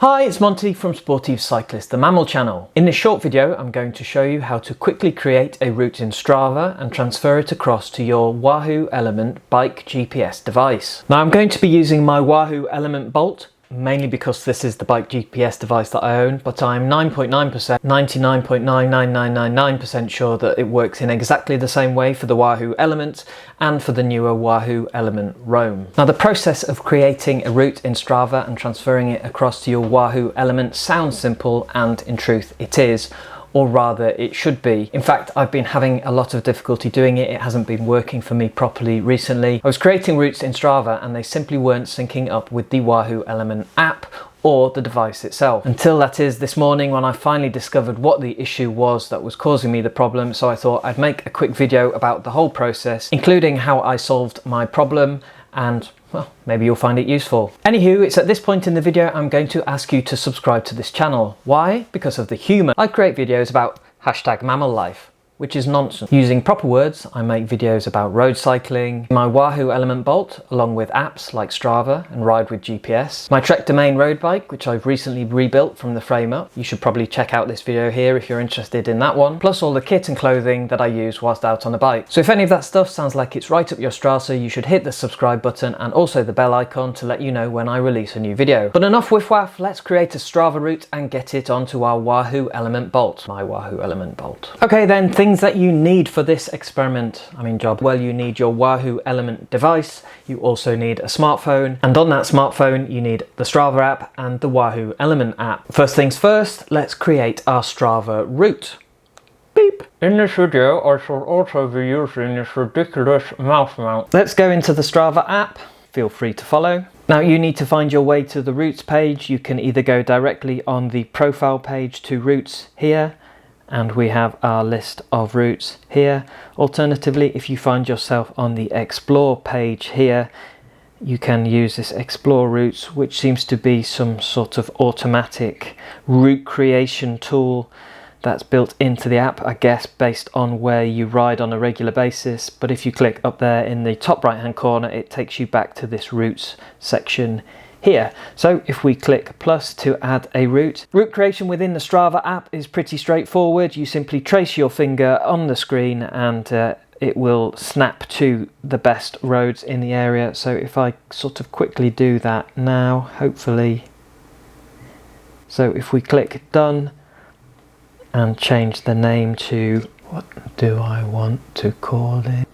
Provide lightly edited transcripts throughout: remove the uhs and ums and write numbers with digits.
Hi, it's Monty from Sportive Cyclist, the Mammal channel. In this short video, I'm going to show you how to quickly create a route in Strava and transfer it across to your Wahoo ELEMNT bike GPS device. Now I'm going to be using my Wahoo ELEMNT BOLT, mainly because this is the bike GPS device that I own, but I'm 9.9%, 99.99999% sure that it works in exactly the same way for the Wahoo ELEMNT and for the newer Wahoo ELEMNT ROAM. Now the process of creating a route in Strava and transferring it across to your Wahoo ELEMNT sounds simple, and in truth it is. Or rather it should be. In fact, I've been having a lot of difficulty doing it. It hasn't been working for me properly recently. I was creating routes in Strava and they simply weren't syncing up with the Wahoo ELEMNT app or the device itself. Until that is this morning, when I finally discovered what the issue was that was causing me the problem. So I thought I'd make a quick video about the whole process, including how I solved my problem, and well, maybe you'll find it useful. Anywho, it's at this point in the video I'm going to ask you to subscribe to this channel. Why? Because of the humour. I create videos about #mammal life, which is nonsense. Using proper words, I make videos about road cycling, my Wahoo ELEMNT BOLT, along with apps like Strava and Ride with GPS, my Trek Domain road bike, which I've recently rebuilt from the frame up. You should probably check out this video here if you're interested in that one, plus all the kit and clothing that I use whilst out on the bike. So if any of that stuff sounds like it's right up your strata, you should hit the subscribe button and also the bell icon to let you know when I release a new video. But enough whiff waff, let's create a Strava route and get it onto our Wahoo ELEMNT BOLT, my Wahoo ELEMNT BOLT. Okay then, things that you need for this experiment, well, you need your Wahoo ELEMNT device, you also need a smartphone, and on that smartphone you need the Strava app and the Wahoo ELEMNT app. First things first, let's create our Strava route. Beep. In this video I shall also be using this ridiculous mouse mount. Let's go into the Strava app, feel free to follow. Now you need to find your way to the routes page. You can either go directly on the profile page to routes here, and we have our list of routes here. Alternatively, if you find yourself on the explore page here, you can use this explore routes, which seems to be some sort of automatic route creation tool that's built into the app, I guess based on where you ride on a regular basis. But if you click up there in the top right hand corner, it takes you back to this routes section here. So if we click plus to add a route, route creation within the Strava app is pretty straightforward. You simply trace your finger on the screen and it will snap to the best roads in the area. So if I sort of quickly do that now, hopefully. So if we click done and change the name to, what do I want to call it?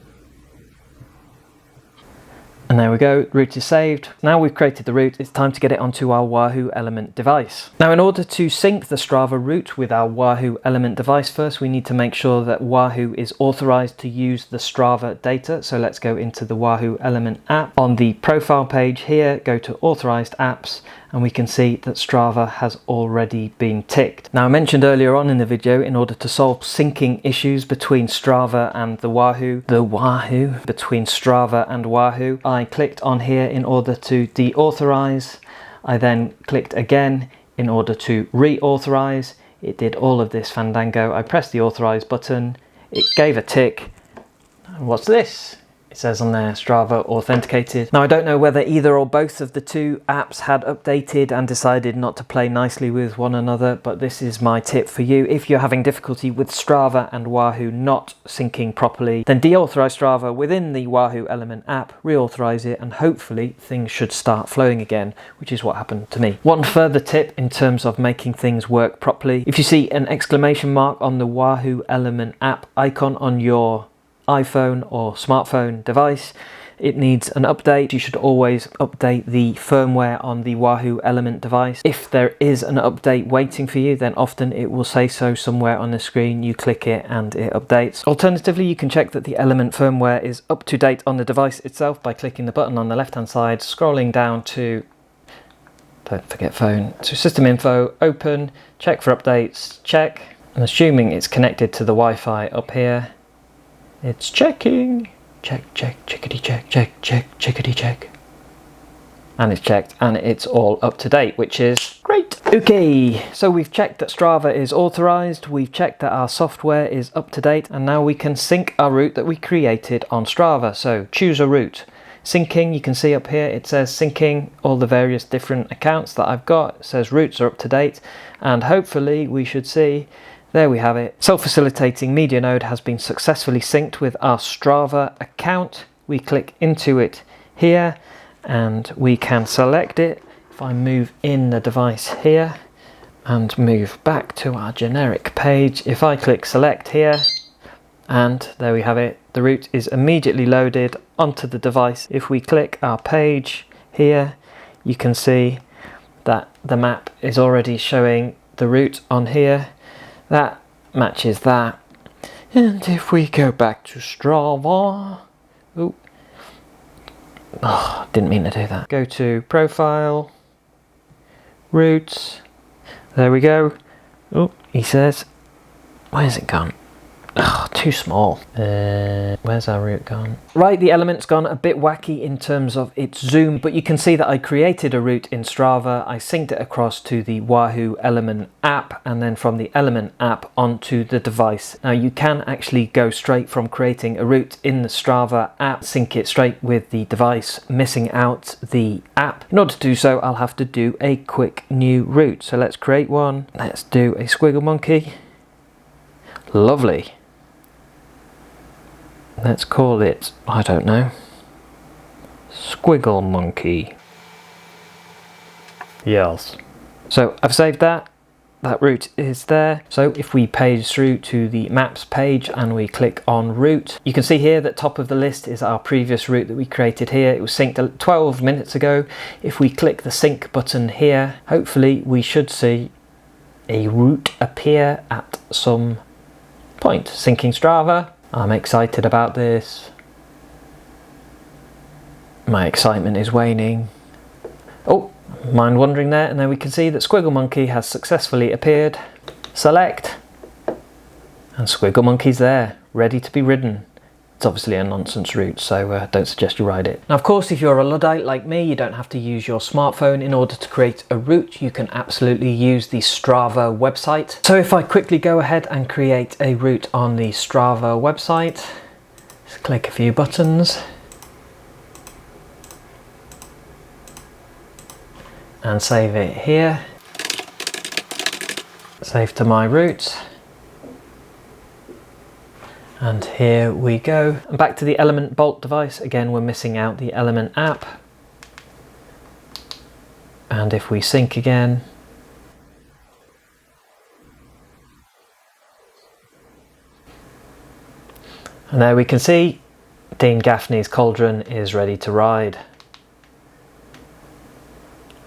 And there we go, route is saved. Now we've created the route, it's time to get it onto our Wahoo ELEMNT device. Now in order to sync the Strava route with our Wahoo ELEMNT device, first we need to make sure that Wahoo is authorized to use the Strava data. So let's go into the Wahoo ELEMNT app. On the profile page here, go to authorized apps, and we can see that Strava has already been ticked. Now I mentioned earlier on in the video, in order to solve syncing issues between Strava and between Strava and Wahoo, I clicked on here in order to de-authorize. I then clicked again in order to re-authorize. It did all of this fandango. I pressed the authorize button, it gave a tick, and what's this? It says on there, Strava authenticated. Now I don't know whether either or both of the two apps had updated and decided not to play nicely with one another, but this is my tip for you. If you're having difficulty with Strava and Wahoo not syncing properly, then de-authorize Strava within the Wahoo ELEMNT app, re-authorize it, and hopefully things should start flowing again, which is what happened to me. One further tip in terms of making things work properly: if you see an exclamation mark on the Wahoo ELEMNT app icon on your iPhone or smartphone device, it needs an update. You should always update the firmware on the Wahoo ELEMNT device. If there is an update waiting for you, then often it will say so somewhere on the screen. You click it and it updates. Alternatively, you can check that the ELEMNT firmware is up to date on the device itself by clicking the button on the left hand side, scrolling down to, don't forget phone, to system info, open, check for updates, check, and assuming it's connected to the Wi-Fi up here, it's checking. Check, chickadee check, chickadee check. And it's checked and it's all up to date, which is great. Okay, so we've checked that Strava is authorized, we've checked that our software is up to date, and now we can sync our route that we created on Strava. So choose a route. syncing. You can see up here it says syncing all the various different accounts that I've got. It says routes are up to date, and hopefully we should see, there we have it. Self-facilitating media node has been successfully synced with our Strava account. We click into it here and we can select it. If I move in the device here and move back to our generic page, if I click select here, and there we have it, the route is immediately loaded onto the device. If we click our page here, you can see that the map is already showing the route on here. That matches that. And if we go back to Strava, didn't mean to do that. Go to profile, routes, there we go. Oh, he says, where's it gone? Oh, too small. Where's our route gone? Right, the element's gone a bit wacky in terms of its zoom, but you can see that I created a route in Strava. I synced it across to the Wahoo Element app, and then from the Element app onto the device. Now you can actually go straight from creating a route in the Strava app, sync it straight with the device, missing out the app. In order to do so, I'll have to do a quick new route. So let's create one. Let's do a squiggle monkey. Lovely. Let's call it, I don't know, Squiggle Monkey. Yes. So I've saved that. That route is there. So if we page through to the maps page and we click on route, you can see here that top of the list is our previous route that we created here. It was synced 12 minutes ago. If we click the sync button here, hopefully we should see a route appear at some point. Syncing Strava. I'm excited about this. My excitement is waning. Oh, mind wandering there, and then we can see that Squiggle Monkey has successfully appeared. Select, and Squiggle Monkey's there, ready to be ridden. It's obviously a nonsense route, so don't suggest you ride it. Now, of course, if you're a Luddite like me, you don't have to use your smartphone in order to create a route. You can absolutely use the Strava website. So if I quickly go ahead and create a route on the Strava website, just click a few buttons and save it here. Save to my route. And here we go. And back to the Element Bolt device. Again, we're missing out the Element app. And if we sync again, and there we can see Dean Gaffney's Cauldron is ready to ride.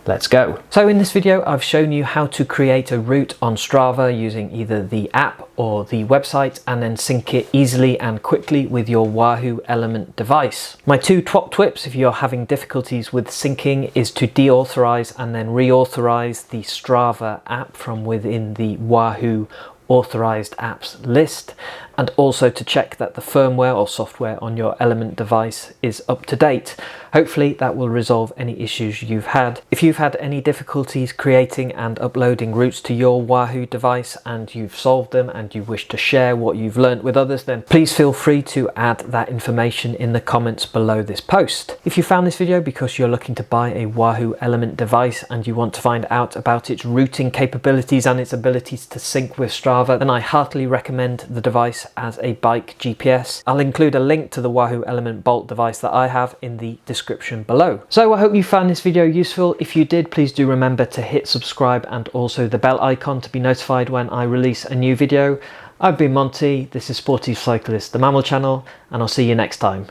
Let's go. So in this video, I've shown you how to create a route on Strava using either the app or the website, and then sync it easily and quickly with your Wahoo Element device. My two top tips if you're having difficulties with syncing is to deauthorize and then reauthorize the Strava app from within the Wahoo authorized apps list, and also to check that the firmware or software on your Element device is up to date. Hopefully that will resolve any issues you've had. If you've had any difficulties creating and uploading routes to your Wahoo device and you've solved them and you wish to share what you've learnt with others, then please feel free to add that information in the comments below this post. If you found this video because you're looking to buy a Wahoo Element device and you want to find out about its routing capabilities and its abilities to sync with Strava, then I heartily recommend the device as a bike GPS. I'll include a link to the Wahoo Element Bolt device that I have in the description below. So I hope you found this video useful. If you did, please do remember to hit subscribe and also the bell icon to be notified when I release a new video. I've been Monty, this is Sporty Cyclist, the Mammal channel, and I'll see you next time.